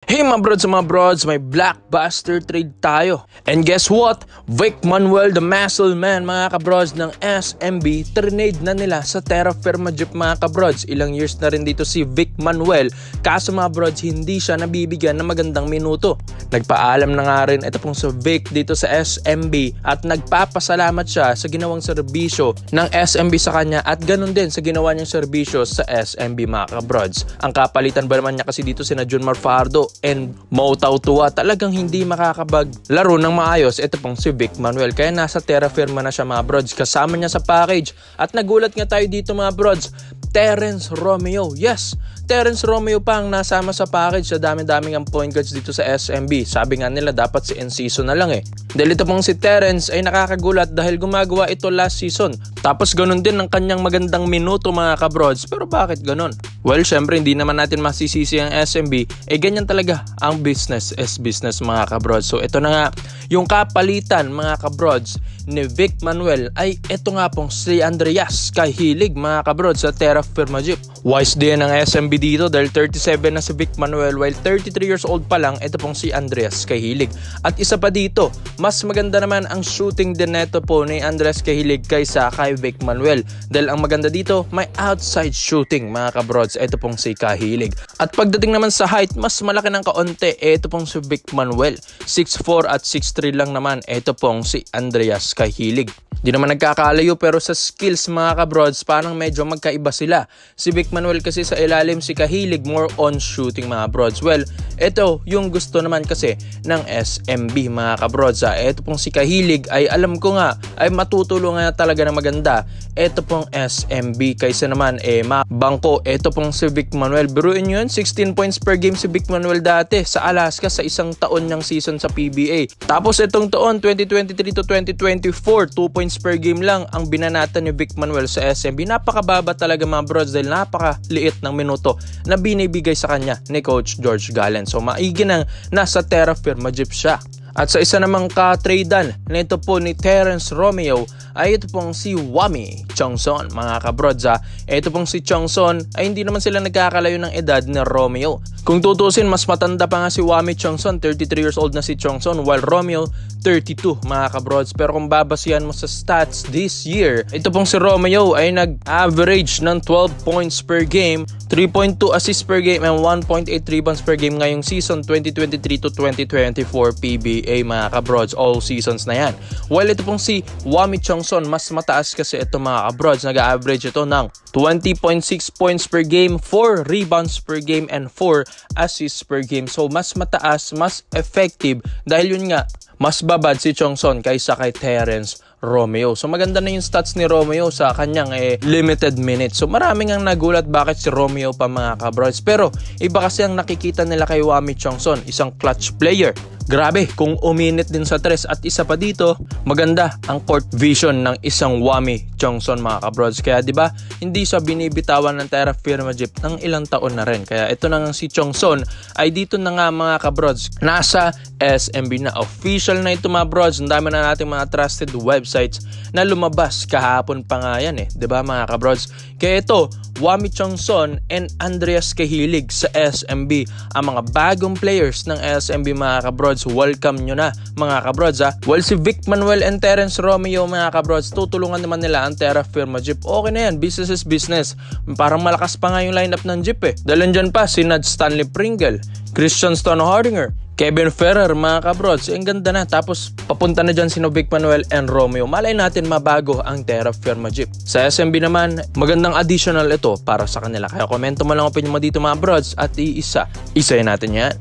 Hey mga broads, may blockbuster trade tayo. And guess what? Vic Manuel, the muscle man mga kabrods ng SMB, trinade na nila sa Terra Firma Jeep mga kabrods. Ilang years na rin dito si Vic Manuel, kaso mga brods hindi siya nabibigyan ng magandang minuto. Nagpaalam na nga rin ito pong si Vic dito sa SMB at nagpapasalamat siya sa ginawang serbisyo ng SMB sa kanya at ganun din sa ginawa niyang serbisyo sa SMB mga kabrods. Ang kapalitan ba naman niya kasi dito si Junmar Fajardo and Mo Tautua, talagang hindi makakapaglaro ng maayos ito pong si Vic Manuel, kaya nasa Terra Firma na siya mga brods, kasama niya sa package. At nagulat nga tayo dito mga brods, Terence Romeo. Yes, Terence Romeo pa ang nasama sa package. Sa dami-daming ang point guards dito sa SMB. Sabi nga nila dapat si Enciso na lang Dahil ito pong si Terence ay nakakagulat dahil gumagawa ito last season. Tapos ganun din ang kanyang magandang minuto mga kabrods. Pero bakit ganun? Well, syempre hindi naman natin masisisi ang SMB. Ganyan talaga ang business is business mga kabrods. So ito na nga yung kapalitan mga kabrods ni Vic Manuel ay ito nga pong si Andreas Cahilig mga kabrods sa Terra Firma Jeep. Wise din ang SMB dito dahil 37 na si Vic Manuel while 33 years old pa lang ito pong si Andreas Cahilig. At isa pa dito, mas maganda naman ang shooting din neto po ni Andreas Cahilig kaysa kay Vic Manuel. Dahil ang maganda dito, may outside shooting mga kabrods, ito pong si Cahilig. At pagdating naman sa height, mas malaki ng kaunti, ito pong si Vic Manuel. 6'4 at 6'3 lang naman, ito pong si Andreas Cahilig. Di naman nagkakalayo pero sa skills mga kabrods, parang medyo magkaiba sila. Si Vic Manuel kasi sa ilalim, si Cahilig more on shooting mga brods. Well, ito yung gusto naman kasi ng SMB mga kabrods. Ito pong si Cahilig ay alam ko nga ay matutulungan na talaga ng maganda. Ito pong SMB kaysa naman mabangko. Ito pong si Vic Manuel. Biruin nyo yun, 16 points per game si Vic Manuel dati sa Alaska sa isang taon ng season sa PBA. Tapos itong taon 2023 to 2024, 2 points per game lang ang binanata ni Vic Manuel sa SMB. Napakababa talaga mga brods dahil napakaliit ng minuto na binibigay sa kanya ni Coach George Gallen. So maigi nang nasa Terra Firma Jeep siya. At sa isa namang ka-tradean nito po ni Terence Romeo ay ito pong si Wami Chongson mga kabrods. Ito pong si Chongson ay hindi naman sila nagkakalayo ng edad ni Romeo. Kung tutusin, mas matanda pa nga si Wami Chongson, 33 years old na si Chongson, while Romeo 32 mga kabrods. Pero kung babasihan mo sa stats this year, ito pong si Romeo ay nag-average ng 12 points per game, 3.2 assists per game, and 1.8 rebounds per game ngayong season 2023 to 2024 PBA mga kabrods. All seasons na yan. While ito pong si Wami Chongson, mas mataas kasi ito mga kabrods. Nag-average ito ng 20.6 points per game, 4 rebounds per game, and 4 assists per game. So mas mataas, mas effective dahil yun nga, mas babad si Chongson kaysa kay Terence Romeo. So maganda na yung stats ni Romeo sa kanyang limited minutes. So maraming ang nagulat bakit si Romeo pa mga kabrods. Pero iba kasi ang nakikita nila kay Wami Chongson, isang clutch player. Grabe kung uminit din sa tres. At isa pa dito, maganda ang court vision ng isang Wami Chongson mga kabrods. Kaya diba, hindi siya binibitawan ng Terra Firma Jeep ng ilang taon na rin. Kaya ito na nga si Chongson ay dito na nga mga kabrods, nasa SMB na. Official na ito mga brods. Ang dami na nating mga trusted websites na lumabas kahapon pa nga yan diba mga kabrods. Kaya ito, Wami Chongson and Andreas Cahilig sa SMB, ang mga bagong players ng SMB mga kabrods. Welcome nyo na mga kabrods While si Vic Manuel and Terence Romeo mga kabrods, tutulungan naman nila ang Terra Firma Jeep. Okay na yan, business is business. Parang malakas pa nga yung lineup ng Jeep Dahil dyan pa si Nad Stanley Pringle, Christian Stonehardinger, Kevin Ferrer mga kabrods. Ang ganda na. Tapos papunta na dyan si Vic Manuel and Romeo. Malay natin mabago ang Terra Firma Jeep. Sa SMB naman, magandang additional ito para sa kanila. Kaya komento mo lang opinion mo dito mga brods at isayin natin yan.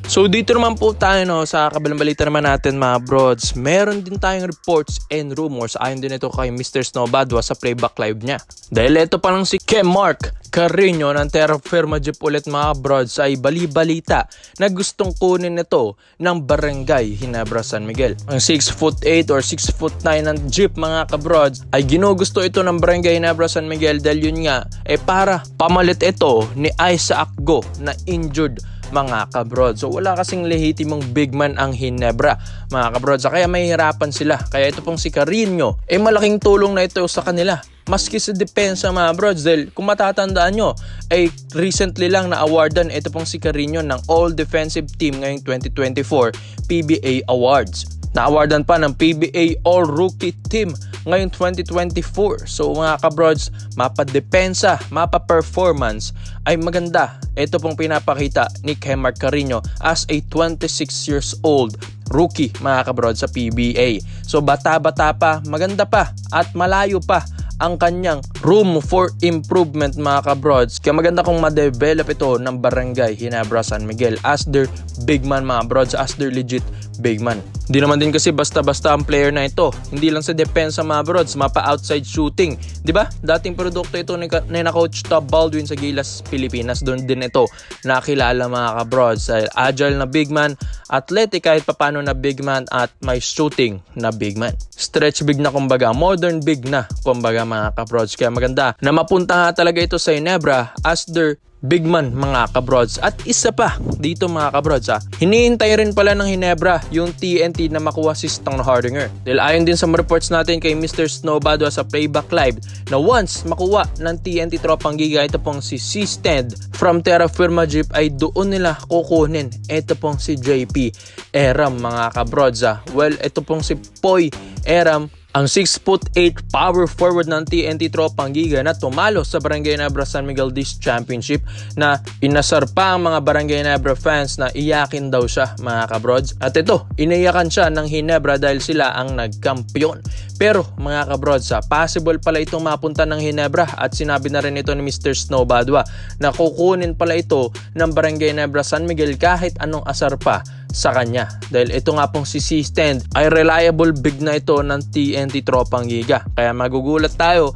So dito naman po tayo sa kabilang balita naman natin mga brods. Meron din tayong reports and rumors. Ayon din ito kay Mr. Snowbadwa sa playback live niya. Dahil ito pa lang si Mark Carreño ng Terra Firma Jeep ulit mga brods ay bali-balita na gustong kunin ito ng Barangay Ginebra San Miguel. Ang 6'8" or 6'9" ng Jeep mga kabrods ay ginugusto ito ng Barangay Ginebra San Miguel dahil yun nga para pamalit ito ni Isaac Go na injured mga kabrods. So wala kasing lehitimong big man ang Ginebra mga kabrods. Kaya mahihirapan sila. Kaya ito pong si Carreño malaking tulong na ito sa kanila. maski sa depensa mga brods. Dahil kung matatandaan nyo, ay recently lang na-awardan ito pong si Carino ng All Defensive Team ngayong 2024 PBA Awards. Na-awardan pa ng PBA All Rookie Team ngayong 2024. So mga kabrods, mapa-depensa, mapa-performance ay maganda. Ito pong pinapakita ni Kemar Carino as a 26 years old rookie mga kabrods sa PBA. So bata-bata pa, maganda pa at malayo pa ang kanyang room for improvement mga kabrods. Kaya maganda kung ma-develop ito ng Barangay Ginebra San Miguel as their big man mga brods, as their legit big man. Hindi naman din kasi basta-basta ang player na ito. Hindi lang sa depensa mga brods, mapa-outside shooting. Diba? Dating produkto ito ni Coach Top Baldwin sa Gilas, Pilipinas. Doon din ito nakilala mga kabrods. Agile na big man, athletic kahit papano na big man, at may shooting na big man. Stretch big na kumbaga, modern big na kumbaga mga kabrods. Kaya maganda na mapunta nga talaga ito sa Ginebra as their big man mga kabrods. At isa pa dito mga kabrods, hinihintay rin pala ng Ginebra yung TNT na makuha si Stang Hardinger. Dahil ayon din sa reports natin kay Mr. Snowbado sa Playback Live na once makuha ng TNT Tropang Giga ito pong si C-Stand from Terra Firma Jeep, ay doon nila kukunin ito pong si JP Eram mga kabrods. Well, ito pong si Poy Eram, ang 6'8" power forward ng TNT Tropang Giga na tumalo sa Barangay Ginebra San Miguel Disc Championship, na inasar pa ang mga Barangay Ginebra fans na iyakin daw siya mga kabrods. At ito, iniyakan siya ng Ginebra dahil sila ang nagkampiyon. Pero mga kabrods, possible pala itong mapunta ng Ginebra, at sinabi na rin ito ni Mr. Snowbadwa na kukunin pala ito ng Barangay Ginebra San Miguel kahit anong asar pa sa kanya. Dahil ito nga pong si C-Stand ay reliable big na ito ng TNT Tropang Giga. Kaya magugulat tayo,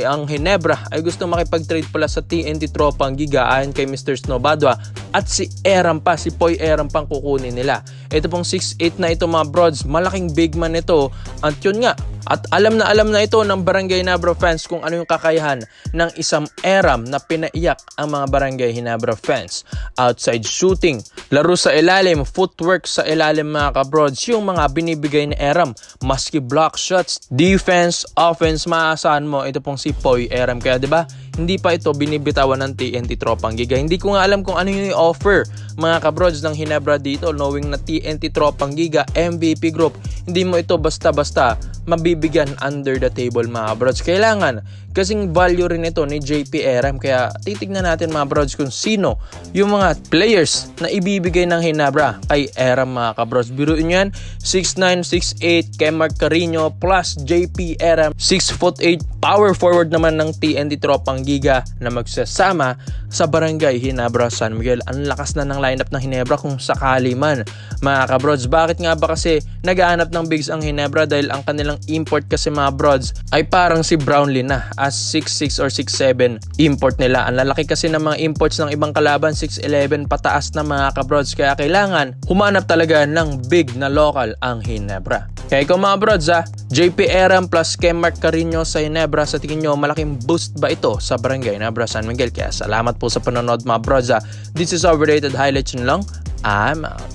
ang Ginebra ay gusto makipag-trade pala sa TNT Tropang Giga ayon kay Mr. Snowbadwa, at si Eram pa, si Poy Eram pang kukunin nila. Ito pong 6'8" na ito mga brods, malaking big man ito, at yun nga, at alam na ito ng Barangay Ginebra fans kung ano yung kakayahan ng isang Eram na pinaiyak ang mga Barangay Ginebra fans. Outside shooting, laro sa ilalim, footwork sa ilalim mga kabrods, yung mga binibigay ni Eram, maski block shots, defense, offense, maasahan mo ito pong si Poy Eram. Kaya diba, hindi pa ito binibitawan ng TNT Tropang Giga. Hindi ko nga alam kung ano yung offer mga kabrods ng Ginebra dito, knowing na TNT Tropang Giga MVP group. Hindi mo ito basta-basta mabibigyan under the table mga brods. Kailangan kasing value rin ito ni JP Eram. Kaya titignan natin mga brods kung sino yung mga players na ibibigay ng Ginebra kay Eram mga kabrods. Biruin yan, 6'9", 6'8", Kemar Carino plus JP Eram, 6'8" power forward naman ng TNT Tropang Giga na magsasama sa Barangay Ginebra San Miguel. Ang lakas na ng lineup ng Ginebra kung sakali man mga kabrods. Bakit nga ba kasi nagaanap ng bigs ang Ginebra? Dahil ang kanilang import kasi mga brods ay parang si Brownlee na, as 6'6" or 6'7" import nila. Ang lalaki kasi ng mga imports ng ibang kalaban, 6'11" pataas na mga kabrods. Kaya kailangan humanap talaga ng big na local ang Ginebra. Kaya ikaw mga brods, JP Eram plus Kemar Carino sa Ginebra, sa tingin nyo malaking boost ba ito sa Barangay Ginebra San Miguel? Kaya salamat po sa panonood mga brods. This is our rated highlights lang. I'm out.